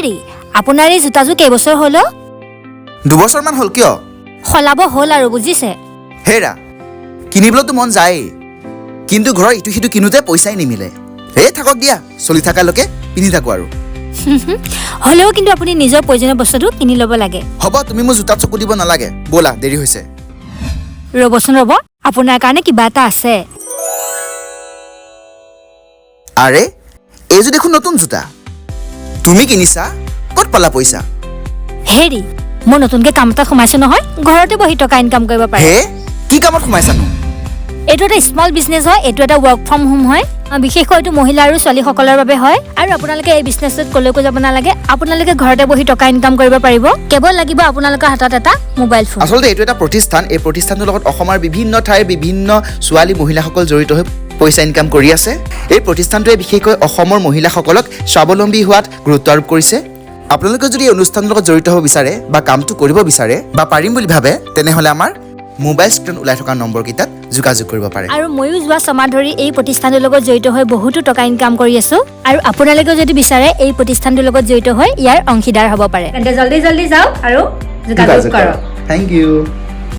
হেৰি আপোনাৰ এই জোতাযোৰ কেইবছৰ হ'ল 2 বছৰমান হ'ল কিয় সলাব হ'ল আৰু বুজিছে হেৰা কিনিবলৈতো মন যায় কিন্তু ঘৰৰ ইটো সিটো কিনোতে পইচাই নিমিলে থাকক দিয়া চলি থাকালৈকে পিন্ধি থাকো আৰু হ'লেও কিন্তু আপুনি নিজৰ প্ৰয়োজনীয় বস্তুটো কিনি ল'ব লাগে হ'ব তুমি মোৰ জোতাত চকু দিব নালাগে ব'লা দেৰি হৈছে ৰ'বচোন ৰ'ব আপোনাৰ কাৰণে কিবা এটা আছে আৰে এই যে দেখোন নতুন জোতা তুমি কিনিছা ক'ত পালা পইচা হেৰি মই নতুনকে কাম এটাত সোমাইছো নহয় ঘৰতে বহি টকা ইনকাম কৰিব পাৰে কি কামত সোমাইছানো এইটো এটা স্মল বিজনেছ হয় এইটো এটা ৱৰ্ক ফ্ৰম হোম হয় বিশেষকৈ এইটো মহিলা আৰু ছোৱালীসকলৰ বাবে হয় আৰু আপোনালোকে এই বিজনেছত কলৈকো যাব নালাগে আপোনালোকে ঘৰতে বহি টকা ইনকাম কৰিব পাৰিব কেৱল লাগিব আপোনালোকৰ হাতত এটা মোবাইল ফোন আচলতে এইটো এটা প্ৰতিষ্ঠান এই প্ৰতিষ্ঠানটোৰ লগত অসমৰ বিভিন্ন ঠাইৰ বিভিন্ন ছোৱালী মহিলাসকল জড়িত হৈ পইচা ইনকাম কৰি আছে এই প্ৰতিষ্ঠানটোৱে বিশেষকৈ অসমৰ মহিলাসকলক স্বাৱলম্বী হোৱাত গুৰুত্ব আৰোপ কৰিছে আপোনালোকে যদি এই অনুষ্ঠানৰ লগত জড়িত হ'ব বিচাৰে বা কামটো কৰিব বিচাৰে বা পাৰিম বুলি ভাবে তেনেহ'লে আমাৰ মোবাইল স্ক্ৰীন ওলাই থকা নম্বৰকেইটাত যোগাযোগ কৰিব পাৰে আৰু ময়ো যোৱা ছমাহ ধৰি এই প্ৰতিষ্ঠানটোৰ লগত জড়িত হৈ বহুতো টকা ইনকাম কৰি আছো আৰু আপোনালোকে যদি বিচাৰে এই প্ৰতিষ্ঠানটোৰ লগত জড়িত হৈ ইয়াৰ অংশীদাৰ হ'ব পাৰে তেন্তে জলদি জলদি যাওক আৰু যোগাযোগ কৰক থেংক ইউ